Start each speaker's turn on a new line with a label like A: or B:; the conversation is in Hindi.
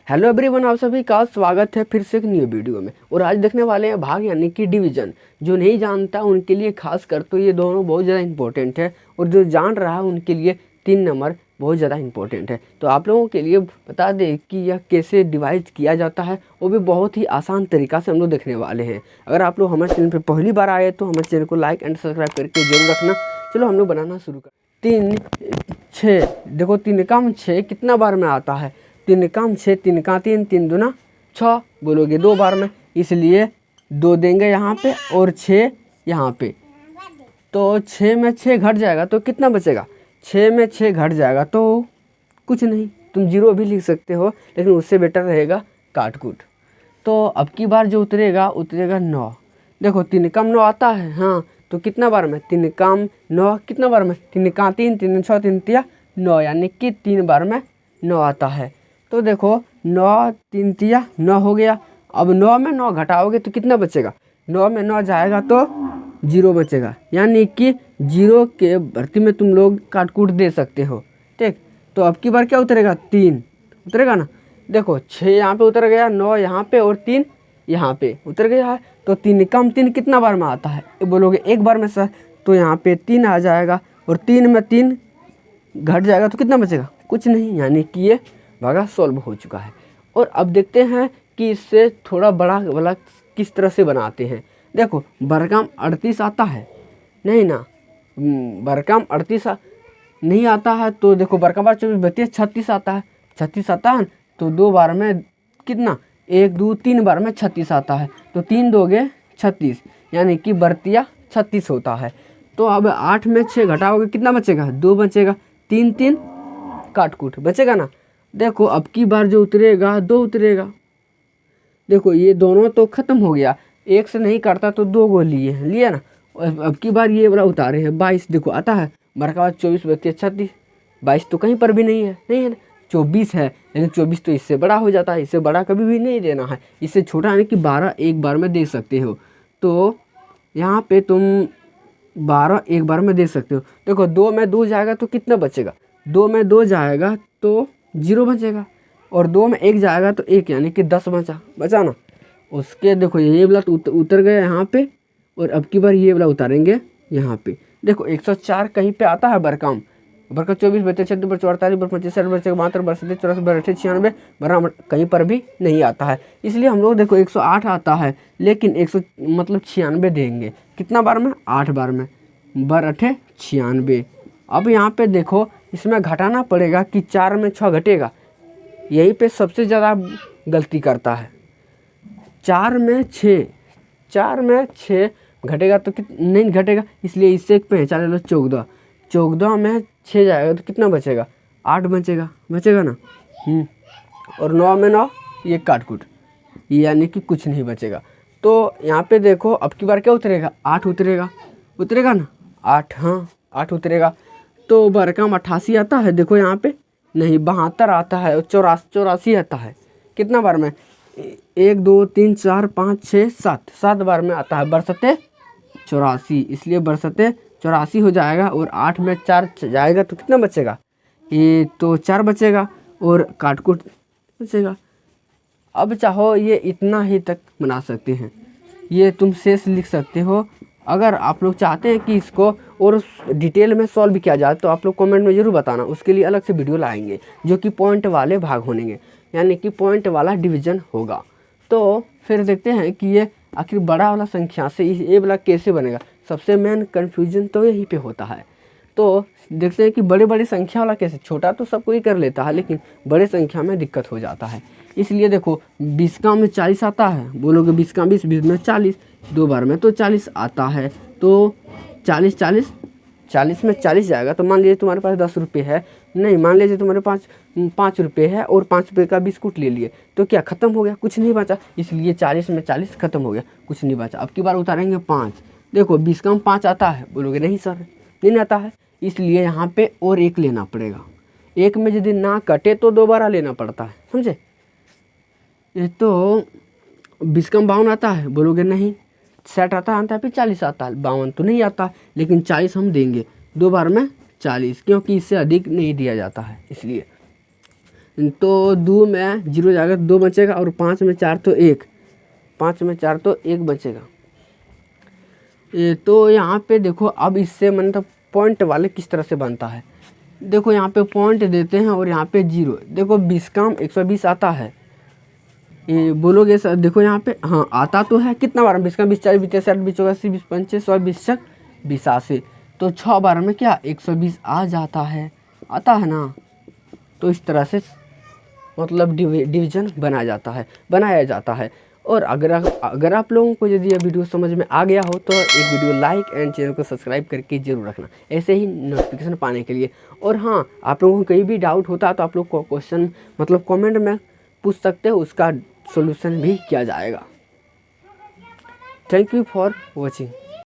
A: हेलो एवरीवन, आप सभी का स्वागत है फिर से एक न्यू वीडियो में। और आज देखने वाले हैं भाग यानी कि डिवीजन। जो नहीं जानता उनके लिए खास कर तो ये दोनों बहुत ज़्यादा इंपॉर्टेंट है, और जो जान रहा है उनके लिए 3 नंबर बहुत ज़्यादा इंपॉर्टेंट है। तो आप लोगों के लिए बता दें कि यह कैसे डिवाइड किया जाता है, वो भी बहुत ही आसान तरीका से हम लोग देखने वाले हैं। अगर आप लोग हमारे चैनल पर पहली बार आए तो हमारे चैनल को लाइक एंड सब्सक्राइब करके जरूर रखना। चलो हम लोग बनाना शुरू कर। 3 6, देखो 3 कम 6 कितना बार में आता है? 3 कम 6, 3 का 3, 3 दूना 6 बोलोगे 2 बार में, इसलिए 2 देंगे यहाँ पे और 6 यहाँ पे। तो 6 में 6 घट जाएगा तो कितना बचेगा? 6 में 6 घट जाएगा तो कुछ नहीं, तुम 0 भी लिख सकते हो, लेकिन उससे बेटर रहेगा काट कूट। तो अब की बार जो उतरेगा 9। देखो 3 कम 9 आता है, हाँ, तो कितना बार में? 3 कम 9 कितना बार में? 3 का 3, 3 6, 3 तिया 9, यानी कि 3 बार में 9 आता है। तो देखो 9 3 तिया 9 हो गया। अब 9 में 9 घटाओगे तो कितना बचेगा? 9 में 9 जाएगा तो 0 बचेगा, यानी कि 0 के भर्ती में तुम लोग काट कूट दे सकते हो। ठीक, तो अब की बार क्या उतरेगा? 3 उतरेगा ना। देखो 6 यहाँ पे उतर गया, 9 यहाँ पे और 3 यहाँ पे उतर गया है। तो 3 कम 3 कितना बार में आता है? बोलोगे 1 बार में सर, तो यहाँ पे 3 आ जाएगा, और 3 में 3 घट जाएगा तो कितना बचेगा? कुछ नहीं, यानी कि ये भागा सॉल्व हो चुका है। और अब देखते हैं कि इससे थोड़ा बड़ा वाला किस तरह से बनाते हैं। देखो बरकाम 38 आता है नहीं ना, बरकाम 38 नहीं आता है, तो देखो बरकाम 24 36 आता है। 36 आता है तो 2 बार में कितना? 1 2 3 बार में 36 आता है, तो 3 दोगे 36, यानी कि बर्तिया 36 होता है। तो अब 8 में 6 घटाओगे कितना बचेगा? 2 बचेगा, 3 3 काट कूट बचेगा ना। देखो अब की बार जो उतरेगा 2 उतरेगा। देखो ये दोनों तो खत्म हो गया, 1 से नहीं काटता तो 2 को लिया ना। अब की बार ये वाला उतारे हैं 22, देखो आता है बरका 24 बत्तीस 36, 22 तो कहीं पर भी नहीं है ना। 24 है, लेकिन 24 तो इससे बड़ा हो जाता है, इससे बड़ा कभी भी नहीं देना है, इससे छोटा यानी कि 12 एक बार में दे सकते हो। तो यहाँ पे तुम 12 एक बार में दे सकते हो। देखो 2 में 2 जाएगा तो कितना बचेगा? 2 में 2 जाएगा तो 0 बचेगा, और 2 में 1 जाएगा तो 1, यानी कि 10 बचा ना। उसके देखो ये वाला तो उतर गया यहाँ पे, और अब की बार ये वाला उतारेंगे यहाँ पे। देखो 104 कहीं पे आता है बरकाम, बरका 24 बत्तीस 36 बरस 48 बरस 25 60 बरस 72 बरस 84 बरस 96 बराबर कहीं पर भी नहीं आता है। इसलिए हम लोग देखो 108 आता है, लेकिन 100 मतलब 96 देंगे। कितना बार में? 8 बार में, बर 8 96। अब यहाँ पे देखो इसमें घटाना पड़ेगा कि 4 में 6 घटेगा, यहीं पे सबसे ज़्यादा गलती करता है। 4 में 6, 4 में 6 घटेगा तो नहीं घटेगा, इसलिए इससे एक पहचान लो 14। 14 में 6 जाएगा तो कितना बचेगा? 8 बचेगा ना। और 9 में 9 ये काट कूट, यानी कि कुछ नहीं बचेगा। तो यहाँ पे देखो अब की बार क्या उतरेगा? 8 उतरेगा ना, 8, हाँ 8 उतरेगा। तो बरकाम 88 आता है, देखो यहाँ पे नहीं 72 आता है, और 84 आता है। कितना बार में? 1 2 3 4 5 6 7 बार में आता है, बरसते 84, इसलिए बरसते 84 हो जाएगा। और 8 में 4 जाएगा तो कितना बचेगा? ये तो 4 बचेगा, और काट कूट बचेगा। अब चाहो ये इतना ही तक बना सकते हैं, ये तुम शेष लिख सकते हो। अगर आप लोग चाहते हैं कि इसको और डिटेल में सॉल्व किया जाए तो आप लोग कमेंट में ज़रूर बताना, उसके लिए अलग से वीडियो लाएंगे जो कि पॉइंट वाले भाग होंगे, यानी कि पॉइंट वाला डिवीज़न होगा। तो फिर देखते हैं कि ये आखिर बड़ा वाला संख्या से ये वाला कैसे बनेगा। सबसे मेन कन्फ्यूजन तो यहीं पे होता है। तो देखते हैं कि बड़ी संख्या वाला कैसे। छोटा तो सब कोई कर लेता है, लेकिन बड़े संख्या में दिक्कत हो जाता है। इसलिए देखो 20 का में 40 आता है, बोलोगे 20 का 20 20 में 40, 2 बार में तो 40 आता है। तो 40 में 40 जाएगा, तो मान लीजिए तुम्हारे पास 10 रुपये है, नहीं मान लीजिए तुम्हारे पास 5 रुपये है, और 5 रुपये का बिस्कुट ले लिए, तो क्या ख़त्म हो गया? कुछ नहीं बचा, इसलिए 40 में 40 खत्म हो गया, कुछ नहीं बचा। अब की बार उतारेंगे 5। देखो 20 का 5 आता है, बोलोगे नहीं सर नहीं आता है, इसलिए यहाँ पे और 1 लेना पड़ेगा। 1 में यदि ना कटे तो दोबारा लेना पड़ता है, समझे। ये तो 20 का 52 आता है, बोलोगे नहीं। 60 आता है, फिर 40 आता है, 52 तो नहीं आता, लेकिन 40 हम देंगे 2 बार में 40, क्योंकि इससे अधिक नहीं दिया जाता है, इसलिए तो 2 में 0 जाएगा 2 बचेगा, और 5 में 4 तो 1, 5 में 4 तो 1 बचेगा। ये तो यहाँ पे देखो, अब इससे मतलब पॉइंट वाले किस तरह से बनता है, देखो यहाँ पे पॉइंट देते हैं और यहाँ पे 0, देखो 20 का 120 आता है। ये बोलोगे सर देखो यहाँ पे, हाँ आता तो है, कितना बार 20 का 20 40 20 60 20 84 20 85 100 20 छक 82, तो 6 बार में क्या 120 आ जाता है, आता है ना। तो इस तरह से मतलब डिवीजन बनाया जाता है। और अगर आप लोगों को यदि यह वीडियो समझ में आ गया हो तो एक वीडियो लाइक एंड चैनल को सब्सक्राइब करके जरूर रखना, ऐसे ही नोटिफिकेशन पाने के लिए। और हाँ, आप लोगों को कहीं भी डाउट होता है तो आप लोग को क्वेश्चन मतलब कमेंट में पूछ सकते हो, उसका सॉल्यूशन भी किया जाएगा। Thank you for watching.